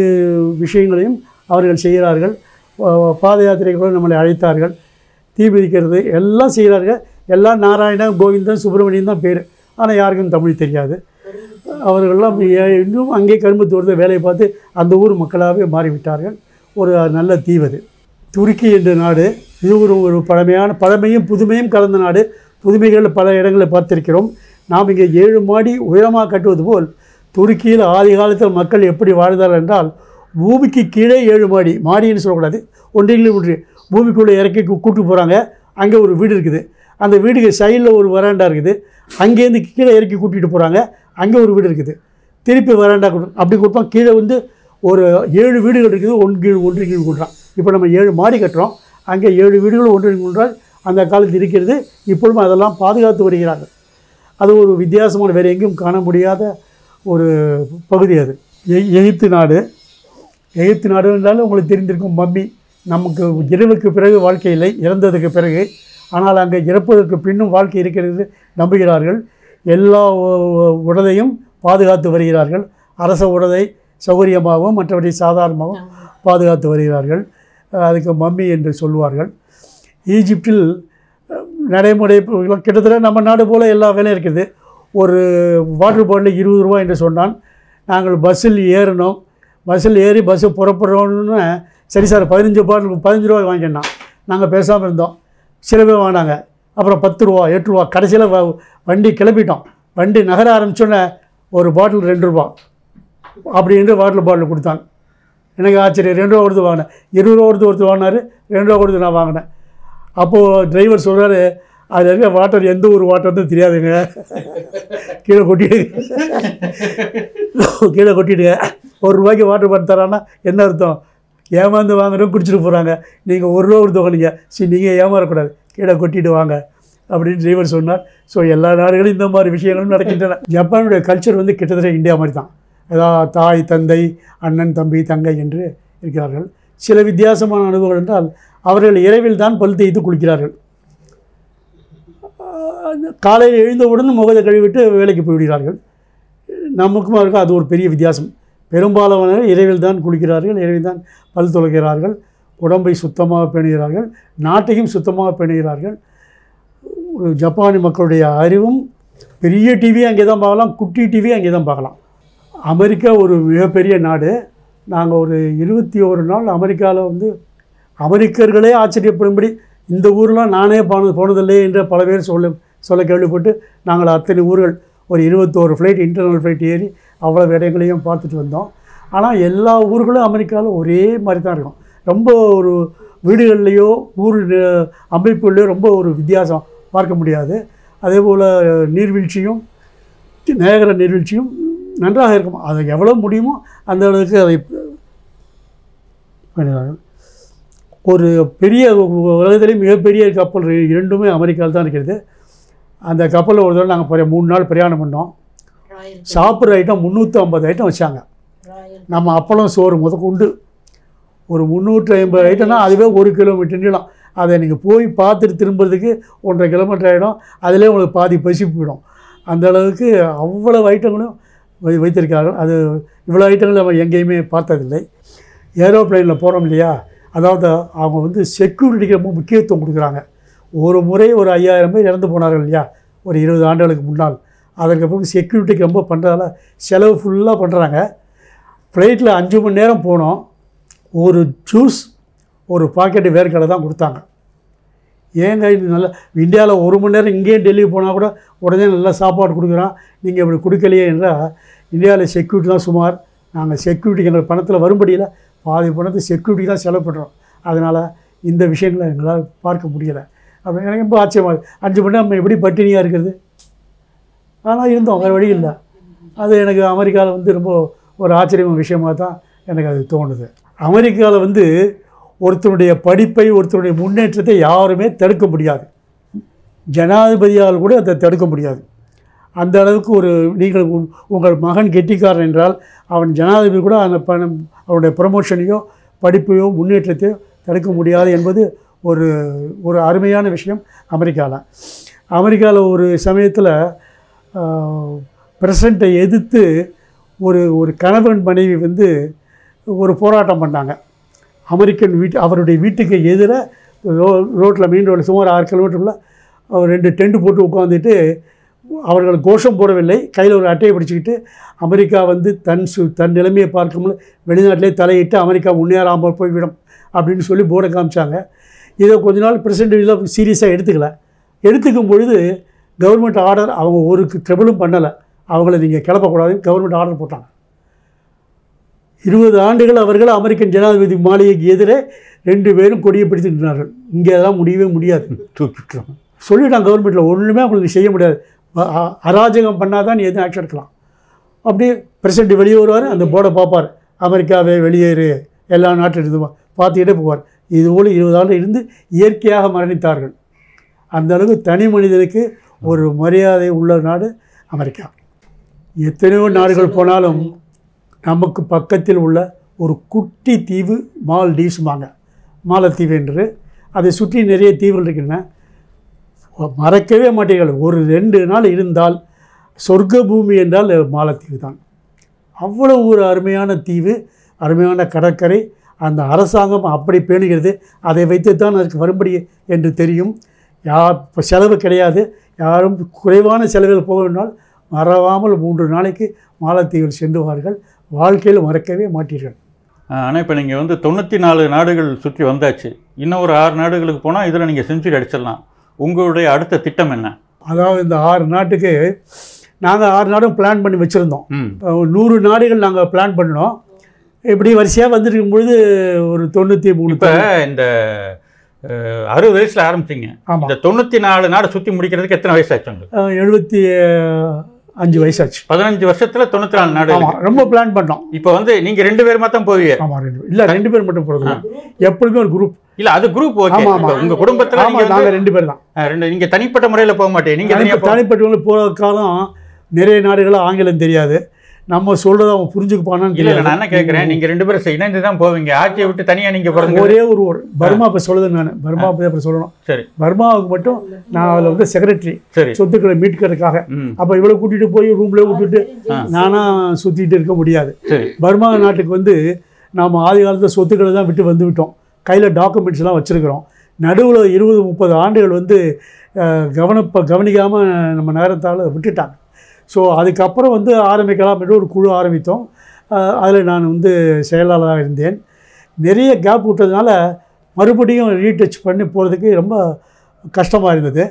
விஷயங்களையும் அவர்கள் செய்கிறார்கள். பாத யாத்திரைகளும் நம்மளை அழைத்தார்கள், தீ மிதிக்கிறது எல்லாம் செய்கிறார்கள். எல்லாம் நாராயணன், கோவிந்தன், சுப்பிரமணியன் தான் பேர். ஆனால் யாருக்கும் தமிழ் தெரியாது. அவர்களெல்லாம் இன்னும் அங்கே கரும்புத்தூரத்தில் வேலையை பார்த்து அந்த ஊர் மக்களாகவே மாறிவிட்டார்கள். ஒரு நல்ல தீவது துருக்கி என்ற நாடு. இது ஒரு பழமையும் புதுமையும் கலந்த நாடு. புதுமைகள் பல இடங்களில் பார்த்திருக்கிறோம். நாம் இங்கே 7 மாடி உயரமாக கட்டுவது போல் துருக்கியில் ஆதி காலத்தில் மக்கள் எப்படி வாழ்ந்தார்கள் என்றால், பூமிக்கு கீழே 7 மாடி, மாடின்னு சொல்லக்கூடாது, ஒன்று பூமிக்குள்ளே இறக்கி கூட்டு போகிறாங்க. அங்கே ஒரு வீடு இருக்குது, அந்த வீடுக்கு சைடில் ஒரு வராண்டா இருக்குது, அங்கேருந்து கீழே இறக்கி கூட்டிகிட்டு போகிறாங்க. அங்கே ஒரு வீடு இருக்குது, திருப்பி வராண்டா அப்படி கொடுப்பான். கீழே வந்து ஒரு 7 வீடுகள் இருக்குது, ஒன்று கீழ் கூட்டுறான். இப்போ நம்ம 7 மாடி கட்டுறோம், அங்கே 7 வீடுகள் ஒன்று கூட்டால் அந்த காலத்தில் இருக்கிறது. இப்பொழுதும் அதெல்லாம் பாதுகாத்து வருகிறார்கள். அது ஒரு வித்தியாசமான, வேறு எங்கேயும் காண முடியாத ஒரு பகுதி அது. எகிப்து நாடு. எகிப்து நாடு என்றாலும் உங்களுக்கு தெரிந்திருக்கும், மம்மி. நமக்கு இரவுக்கு பிறகு வாழ்க்கை இல்லை, இறந்ததுக்கு பிறகு. ஆனால் அங்கே இறப்பதற்கு பின்னும் வாழ்க்கை இருக்கிறது நம்புகிறார்கள். எல்லா உடலையும் பாதுகாத்து வருகிறார்கள். அரச உடலை சௌகரியமாகவும் மற்றபடி சாதாரணமாகவும் பாதுகாத்து வருகிறார்கள். அதுக்கு மம்மி என்று சொல்வார்கள். ஈஜிப்டில் நடைமுறை கிட்டத்தட்ட நம்ம நாடு போல் எல்லா வேலையும் இருக்குது. ஒரு வாட்டர் பாட்டில் 20 ரூபா என்று சொன்னான். நாங்கள் பஸ்ஸில் ஏறினோம். பஸ்ஸில் ஏறி பஸ்ஸு புறப்படுறோன்னு, சரி சார் 15 பாட்டில் 15 ரூபா வாங்கினான். நாங்கள் பேசாமல் இருந்தோம். சில பேர் வாங்கினாங்க. அப்புறம் 10 ரூபா 8 ரூபா. கடைசியில் வண்டி கிளப்பிட்டோம். வண்டி நகர ஆரம்பித்தோன்னே ஒரு பாட்டில் 2 ரூபா அப்படின்ட்டு பாட்டில் கொடுத்தாங்க. எனக்கு ஆச்சரியம். 2 ரூபா கொடுத்து வாங்கினேன். 20 ரூபா கொடுத்து ஒருத்தர் வாங்கினார், 2 ரூபா கொடுத்து நான் வாங்கினேன். அப்போது டிரைவர் சொல்கிறாரு, அதில் இருக்க வாட்டர் எந்த ஒரு வாட்டர்னு தெரியாதுங்க, கீழே கொட்டிடுங்க. 1 ரூபாய்க்கு வாட்டர் பாட்டில் தரான்னா என்ன அர்த்தம்? ஏமாந்து வாங்குறோம், குடிச்சிட்டு போகிறாங்க. நீங்கள் 1 ரூபா கொடுத்து வாங்கினீங்க, சரி நீங்கள் ஏமாறக்கூடாது, கீழே கொட்டிட்டு வாங்க அப்படின்னு டிரைவர் சொன்னார். ஸோ எல்லா நாடுகளும் இந்த மாதிரி விஷயங்களும் நடக்கின்றன. ஜப்பானுடைய கல்ச்சர் வந்து கிட்டத்தட்ட இந்தியா மாதிரி தான். அதாவது தாய், தந்தை, அண்ணன், தம்பி, தங்கை என்று இருக்கிறார்கள். சில வித்தியாசமான அனுபவங்கள் என்றால், அவர்கள் இரவில் தான் பல் தேய்த்து குளிக்கிறார்கள். காலையில் எழுந்தவுடன் முகத்தை கழுவிட்டு வேலைக்கு போய்விடுகிறார்கள். நமக்கும் இருக்கும் அது ஒரு பெரிய வித்தியாசம். பெரும்பாலானவர்கள் இரவில் தான் குளிக்கிறார்கள், இரவில் தான் பல் துலக்கிறார்கள், உடம்பை சுத்தமாக பேணுகிறார்கள், நாட்டையும் சுத்தமாக பேணுகிறார்கள். ஜப்பானி மக்களுடைய அறிவும், பெரிய டிவி அங்கே தான் பார்க்கலாம், குட்டி டிவி அங்கே தான் பார்க்கலாம். அமெரிக்கா ஒரு மிகப்பெரிய நாடு. நாங்கள் ஒரு 21 நாள் அமெரிக்காவில் வந்து அமெரிக்கர்களே ஆச்சரியப்படும்படி, இந்த ஊரெலாம் நானே போனதில்லை என்ற பல பேர் சொல்ல கேள்விப்பட்டு, நாங்கள் அத்தனை ஊர்கள் ஒரு 21 ஃப்ளைட், இன்டர்னல் ஃப்ளைட் ஏறி அவ்வளோ இடங்களையும் பார்த்துட்டு வந்தோம். ஆனால் எல்லா ஊர்களும் அமெரிக்காவில் ஒரே மாதிரி தான் இருக்கும். ரொம்ப ஒரு வீடுகள்லேயோ ஊர் அமைப்புகள்லையோ ரொம்ப ஒரு வித்தியாசம் பார்க்க முடியாது. அதே போல் நீர்வீழ்ச்சியும், நயகரா நீர்வீழ்ச்சியும் நன்றாக இருக்கும். அதை எவ்வளோ முடியுமோ அந்த அளவுக்கு அதை பண்ணினார்கள். ஒரு பெரிய உலகத்திலேயே மிகப்பெரிய கப்பல் 2மே அமெரிக்காவில் தான் இருக்கிறது. அந்த கப்பலில் ஒரு தடவை நாங்கள் 3 நாள் பிரயாணம் பண்ணோம். சாப்பிட்ற ஐட்டம் 350 ஐட்டம் வச்சாங்க. நம்ம அப்பளம் சோறு முதற்கொண்டு ஒரு 350 ஐட்டம்னா அதுவே 1 கிலோமீட்டர் நீளம். அதை நீங்கள் போய் பார்த்துட்டு திரும்புறதுக்கு 1.5 கிலோமீட்டர் ஆகிடும். அதிலே உங்களுக்கு பாதி பசி போயிடும். அந்த அளவுக்கு அவ்வளவு ஐட்டங்களும் வைத்திருக்கார்கள். அது இவ்வளோ ஐட்டங்கள் நம்ம எங்கேயுமே பார்த்ததில்லை. ஏரோப்ளைனில் போகிறோம் இல்லையா, அதாவது அவங்க வந்து செக்யூரிட்டிக்கு ரொம்ப முக்கியத்துவம் கொடுக்குறாங்க. ஒரு முறை ஒரு 5000 பேர் இறந்து போனார்கள் இல்லையா, ஒரு 20 ஆண்டுகளுக்கு முன்னால். அதுக்கப்புறம் செக்யூரிட்டிக்கு ரொம்ப பண்ணுறதால செலவு ஃபுல்லாக பண்ணுறாங்க. ஃப்ளைட்டில் 5 மணி நேரம் போனோம். ஒரு ஜூஸ், ஒரு பாக்கெட்டு வேர்க்கடலை தான் கொடுத்தாங்க. ஏங்க இது நல்லா, இந்தியாவில் 1 மணி நேரம் இங்கேயும் டெல்லி போனால் கூட உடனே நல்லா சாப்பாடு கொடுக்குறான், நீங்கள் இப்படி கொடுக்கலையே என்றால், இந்தியாவில் செக்யூரிட்டி தான் சுமார். நாங்கள் செக்யூரிட்டிக்கு எங்கள் பணத்தில் வரும்படியில் பாதி பணத்தை செக்யூரிட்டி தான் செலவு பண்ணுறோம். அதனால் இந்த விஷயங்களை எங்களால் பார்க்க முடியலை. அப்படி எனக்கு ரொம்ப ஆச்சரியமாக 5 மணி நேரம் நம்ம எப்படி பட்டினியாக இருக்கிறது. ஆனால் இருந்தோம், வேறு வழி இல்லை. அது எனக்கு அமெரிக்காவில் வந்து ரொம்ப ஒரு ஆச்சரியமான விஷயமாக தான் எனக்கு அது தோணுது. அமெரிக்காவில் வந்து ஒருத்தருடைய படிப்பை, ஒருத்தருடைய முன்னேற்றத்தை யாருமே தடுக்க முடியாது. ஜனாதிபதியால் கூட அதை தடுக்க முடியாது. அந்த அளவுக்கு ஒரு, நீங்கள் உங்கள் மகன் கெட்டிக்காரன் என்றால் அவன் ஜனாதிபதி கூட அந்த அவனுடைய ப்ரமோஷனையோ படிப்பையோ முன்னேற்றத்தையோ தடுக்க முடியாது என்பது ஒரு ஒரு அருமையான விஷயம் அமெரிக்காவில் ஒரு சமயத்தில் பிரசிடண்ட்டை எதிர்த்து ஒரு கணவன் மனைவி வந்து ஒரு போராட்டம் பண்ணாங்க. அவருடைய வீட்டுக்கு எதிராக ரோட்டில் மெயின் ரோட்டில் சுமார் 6 கிலோமீட்டருக்குள்ள 2 டென்ட் போட்டு உட்காந்துட்டு அவர்கள் கோஷம் போடவில்லை, கையில் ஒரு அட்டையை பிடிச்சிக்கிட்டு அமெரிக்கா வந்து தன் நிலைமையை பார்க்கும்போது வெளிநாட்டிலே தலையிட்டு அமெரிக்கா முன்னேறாமல் போய்விடும் அப்படின்னு சொல்லி போர்டை காமிச்சாங்க. இதை கொஞ்ச நாள் பிரசிடண்ட் இதில் சீரியஸாக எடுத்துக்கும் பொழுது கவர்மெண்ட் ஆர்டர், அவங்க ஒரு ட்ரபிளும் பண்ணலை, அவங்கள நீங்கள் கிளப்பக்கூடாதுன்னு கவர்மெண்ட் ஆர்டர் போட்டாங்க. 20 ஆண்டுகள் அவர்கள் அமெரிக்கன் ஜனாதிபதி மாளிகைக்கு எதிரே 2 பேரும் கொடியை பிடித்துக்கிட்டார்கள். இங்கே அதெல்லாம் முடியவே முடியாது, தூக்கிட்டுருவாங்க சொல்லிட்டாங்க. கவர்மெண்ட்டில் ஒன்றுமே அவங்களுக்கு செய்ய முடியாது, அராஜகம் பண்ணால் தான் எதுவும் ஆக்ஷன் எடுக்கலாம். அப்படியே பிரசிடண்ட் வெளியே வருவார், அந்த போர்டை பார்ப்பார், அமெரிக்காவே வெளியேறு, எல்லா நாட்டிலும் இருந்து பார்த்துக்கிட்டே போவார். இதுபோல் 20 ஆண்டு இருந்து இயற்கையாக மரணித்தார்கள். அந்த அளவுக்கு தனி மனிதனுக்கு ஒரு மரியாதை உள்ள நாடு அமெரிக்கா. எத்தனையோ நாடுகள் போனாலும் நமக்கு பக்கத்தில் உள்ள ஒரு குட்டி தீவு மாலத்தீவு என்று, அதை சுற்றி நிறைய தீவுகள் இருக்கின்றன. மறக்கவே மாட்டீர்கள், ஒரு 2 நாள் இருந்தால் சொர்க்க பூமி என்றால் மாலத்தீவு தான். அவ்வளோ ஒரு அருமையான தீவு, அருமையான கடற்கரை. அந்த அரசாங்கம் அப்படி பேணுகிறது. அதை வைத்து தான் அதுக்கு வரும்படி என்று தெரியும். இப்போ செலவு கிடையாது, யாரும் குறைவான செலவில் போக வேண்டால் மறவாமல் 3 நாளைக்கு மாலத்தீவில் சென்றுவார்கள். வாழ்க்கையில் மறக்கவே மாட்டீர்கள். ஆனால் இப்போ நீங்கள் வந்து 94 நாடுகள் சுற்றி வந்தாச்சு, இன்னும் ஒரு 6 நாடுகளுக்கு போனால் இதில் நீங்கள் செஞ்சுரி அடிச்சிடலாம். உங்களுடைய அடுத்த திட்டம் என்ன? அதாவது இந்த 6 நாட்டுக்கு நாங்கள் 6 நாடும் பிளான் பண்ணி வச்சுருந்தோம். 100 நாடுகள் நாங்கள் பிளான் பண்ணோம். இப்படி வரிசையாக வந்துருக்கும் பொழுது ஒரு 93. இப்போ இந்த 60 வயசில் ஆரம்பிச்சிங்க, இந்த 94 நாடு சுற்றி முடிக்கிறதுக்கு எத்தனை வயசாச்சு உங்களுக்கு? 75 வயசாச்சு. 15 வருஷத்தில் 94 நாடு. ரொம்ப பிளான் பண்ணோம். இப்போ வந்து நீங்கள் 2 பேர் மட்டும் போவீங்க? ஆமாம், 2 பேர் மட்டும் போகிறது. எப்பொழுதுமே ஒரு குரூப். இல்லை, அது குரூப் ஓகே. உங்கள் குடும்பத்தில் நாங்கள் 2 பேர் தான். நீங்கள் தனிப்பட்ட முறையில் போக மாட்டேன். நீங்கள் தனிப்பட்ட போகிற காலம் நிறைய நாடுகளில் ஆங்கிலம் தெரியாது, நம்ம சொல்கிறத அவன் புரிஞ்சுக்குப்பானான்னு இல்லை. நான் என்ன கேட்குறேன், நீங்கள் 2 பேரும் இணைந்து தான் போவீங்க, ஆட்சியை விட்டு தனியாக நீங்கள் போகிறது? ஒரே ஒரு பர்மா இப்போ சொல்லுது, நான் பர்மா பற்றி அப்புறம் சொல்லணும். சரி, பர்மாவுக்கு மட்டும் நான் அதில் வந்து செக்ரட்டரி, சரி, சொத்துக்களை மீட்கிறதுக்காக. அப்போ இவ்வளோ கூட்டிகிட்டு போய் ரூமில் விட்டுட்டு நானாக சுற்றிட்டு இருக்க முடியாது. பர்மா நாட்டுக்கு வந்து நாம் ஆதி காலத்தில் சொத்துக்களை தான் விட்டு வந்துவிட்டோம், கையில் டாக்குமெண்ட்ஸ்லாம் வச்சுருக்கிறோம். நடுவில் 20-30 ஆண்டுகள் வந்து கவனிக்காமல் நம்ம நகரத்தால் விட்டுட்டாங்க. ஸோ அதுக்கப்புறம் வந்து ஆரம்பிக்கலாம் என்று ஒரு குழு ஆரம்பித்தோம். அதில் நான் வந்து செயலாளராக இருந்தேன். நிறைய கேப் விட்டதுனால மறுபடியும் ரீடச் பண்ணி போகிறதுக்கு ரொம்ப கஷ்டமாக இருந்தது.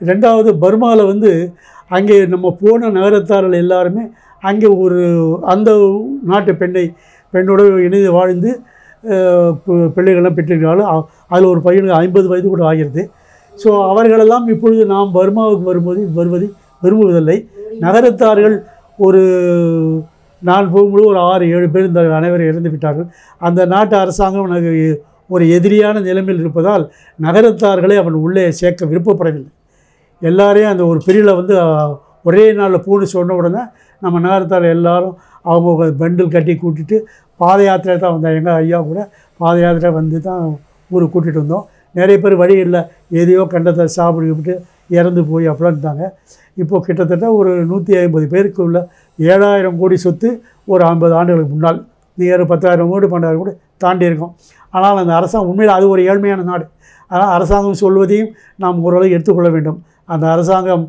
2வது பர்மாவில் வந்து அங்கே நம்ம போன நகரத்தார்கள் எல்லாருமே அங்கே அந்த நாட்டு பெண்ணோடு இணைந்து வாழ்ந்து பிள்ளைகள்லாம் பெற்றிருக்கிறார்கள். அதில் ஒரு பையனுக்கு 50 வயது கூட ஆகிறது. ஸோ அவர்களெல்லாம் இப்பொழுது நாம் பர்மாவுக்கு வருவதை விரும்புவதில்லை. நகரத்தார்கள் நான் போகும்போது ஒரு 6-7 பேர் இந்த அனைவரும் இறந்து விட்டார்கள். அந்த நாட்டு அரசாங்கம் எனக்கு ஒரு எதிரியான நிலைமையில் இருப்பதால் நகரத்தார்களை அவன் உள்ளே சேர்க்க விருப்பப்படவில்லை. எல்லாரையும் அந்த ஒரு பிரிவில் வந்து ஒரே நாளில் பூண்டு சொன்ன உடனே நம்ம நகரத்தார் எல்லாரும் அவங்க பண்டில் கட்டி கூட்டிட்டு பாத யாத்திரை தான் வந்தாங்க. எங்கள் ஐயா கூட பாத யாத்திரை வந்து தான் ஊருக்கு கூட்டிகிட்டு வந்தோம். நிறைய பேர் வழி இல்லை, எதையோ கண்டத்தை சாப்பிட்டு இறந்து போய் அப்படிலாம் இருந்தாங்க. இப்போது கிட்டத்தட்ட ஒரு 150 பேருக்கு உள்ள 7000 கோடி சொத்து ஒரு 50 ஆண்டுகளுக்கு முன்னால் நீங்கள் 10,000 கோடி 12,000 கோடி தாண்டி இருக்கோம். ஆனால் அந்த அரசாங்கம் உண்மையில் அது ஒரு ஏழ்மையான நாடு. ஆனால் அரசாங்கம் சொல்வதையும் நாம் ஓரளவு எடுத்துக்கொள்ள வேண்டும். அந்த அரசாங்கம்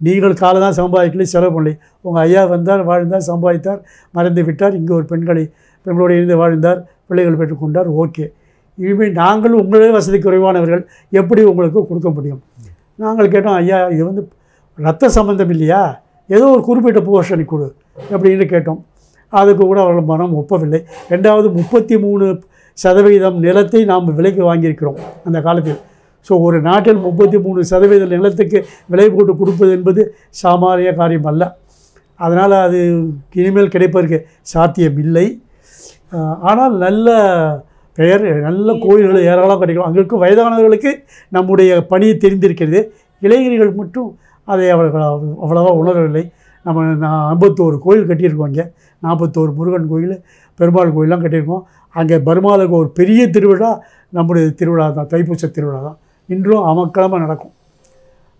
நீங்கள் காலை தான் சம்பாதிக்கல, செலவு பண்ணலை. உங்கள் ஐயா வந்தார், வாழ்ந்தார், சம்பாதித்தார், மறைந்து விட்டார், இங்கே ஒரு பெண்களோடு இருந்து வாழ்ந்தார், பிள்ளைகள் பெற்றுக்கொண்டார், ஓகே. இனிமேல் நாங்கள் உங்களே வசதி குறைவானவர்கள், எப்படி உங்களுக்கு கொடுக்க முடியும்? நாங்கள் கேட்டோம், ஐயா இது வந்து ரத்த சம்பந்தம் இல்லையா, ஏதோ ஒரு குறிப்பிட்ட போர்ஷனை கொடு அப்படின்னு கேட்டோம். அதுக்கு கூட அவர்கள் மனம் ஒப்பவில்லை. 2வது 33% நிலத்தை நாம் விலைக்கு வாங்கியிருக்கிறோம் அந்த காலத்தில். ஸோ ஒரு நாட்டில் 33% நிலத்துக்கு விலை போட்டு கொடுப்பது என்பது சாமானிய காரியம் அல்ல. அதனால் அது இனிமேல் கிடைப்பதற்கு சாத்தியம் இல்லை. ஆனால் நல்ல பெயர், நல்ல கோயில்கள் ஏராளம் கிடைக்கும். அங்கே இருக்கும் வயதானவர்களுக்கு நம்முடைய பணி தெரிந்திருக்கிறது. இளைஞர்கள் மட்டும் அதை அவர்கள் அவ்வளோவா உணரவில்லை. நம்ம 51 கோயில் கட்டியிருக்கோம். இங்கே 41 முருகன் கோயில், பெருமாள் கோயிலெலாம் கட்டியிருக்கோம். அங்கே பர்மாவுக்கு ஒரு பெரிய திருவிழா நம்முடைய திருவிழா தான், தைப்பூச திருவிழா தான். இன்றும் அமக்களமாக நடக்கும்.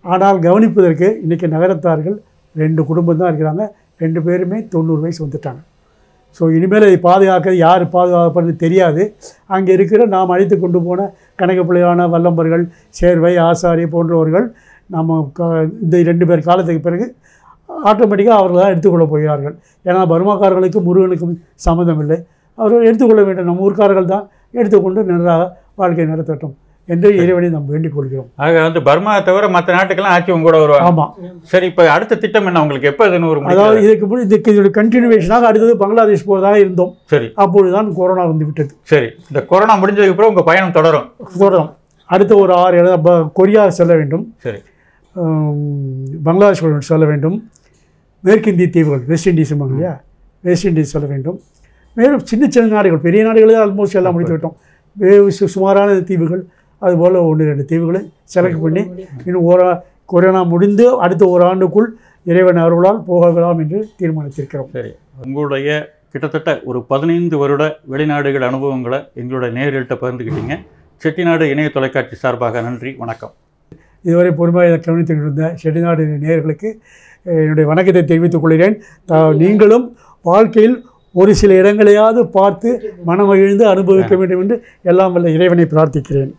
ஆனால் கவனிப்பதற்கு இன்றைக்கி நகரத்தார்கள் 2 குடும்பம் தான் இருக்கிறாங்க. 2 பேருமே 90 வயசு வந்துட்டாங்க. ஸோ இனிமேல் அதை பாதுகாக்க யார் பாதுகாப்புன்னு தெரியாது. அங்கே இருக்கிற நாம் அழைத்து கொண்டு போன கணக்கப்பிள்ளையான வல்லம்பர்கள், சேர்வை, ஆசாரி போன்றவர்கள் நம்ம இந்த 2 பேர் காலத்துக்கு பிறகு ஆட்டோமேட்டிக்காக அவர்கள் தான் எடுத்துக்கொள்ள போகிறார்கள். ஏன்னா பர்மாக்காரர்களுக்கும் முருகனுக்கும் சம்மந்தம் இல்லை. அவர்கள் எடுத்துக்கொள்ள வேண்டும். நம்ம ஊர்க்காரர்கள் தான் எடுத்துக்கொண்டு நன்றாக வாழ்க்கை நடத்தட்டும் என்று இறைவனை நாம் வேண்டிக் கொள்கிறோம். ஆக வந்து பர்மாவை தவிர மற்ற நாட்டுக்கெல்லாம் ஆட்சி உங்க கூட வருவாங்க. ஆமாம். சரி, இப்போ அடுத்த திட்டம் என்ன உங்களுக்கு? எப்போ இதுன்னு ஒரு அதாவது இதோட கண்டினியூவேஷனாக அடுத்தது பங்களாதேஷ் போகிறதாக இருந்தோம். சரி, அப்பொழுது தான் கொரோனா வந்து விட்டது. சரி, இந்த கொரோனா முடிஞ்சதுக்கு அப்புறம் உங்கள் பயணம் தொடரும். அடுத்த ஒரு 6 கொரியா செல்ல வேண்டும். சரி, பங்களாதேஷ் செல்ல வேண்டும். மேற்கிந்திய தீவுகள், வெஸ்ட் இண்டீஸ் இல்லையா, வெஸ்ட் இண்டீஸ் செல்ல வேண்டும். மேலும் சின்ன சின்ன நாடுகள், பெரிய நாடுகளே ஆல்மோஸ்ட் எல்லாம் முடித்து விட்டோம். சுமாரான தீவுகள் அதுபோல் 1-2 தீவுகளை செலக்ட் பண்ணி இன்னும் கொரோனா முடிந்து அடுத்த ஒரு ஆண்டுக்குள் இறைவன் அருளால் போகலாம் என்று தீர்மானித்திருக்கிறோம். சரி, உங்களுடைய கிட்டத்தட்ட ஒரு 15 வருட வெளிநாடுகள் அனுபவங்களை எங்களுடைய நேயர்கள்ட்ட பகிர்ந்துக்கிட்டீங்க. செட்டிநாடு இணைய தொலைக்காட்சி சார்பாக நன்றி, வணக்கம். இதுவரை பொறுமையாக கவனித்துக் கொண்டிருந்த செட்டிநாடு நேயர்களுக்கு என்னுடைய வணக்கத்தை தெரிவித்துக் கொள்கிறேன். நீங்களும் வாழ்க்கையில் ஒரு சில இடங்களையாவது பார்த்து மனமகிழ்ந்து அனுபவிக்க வேண்டும் என்று எல்லாம் வல்ல இறைவனை பிரார்த்திக்கிறேன்.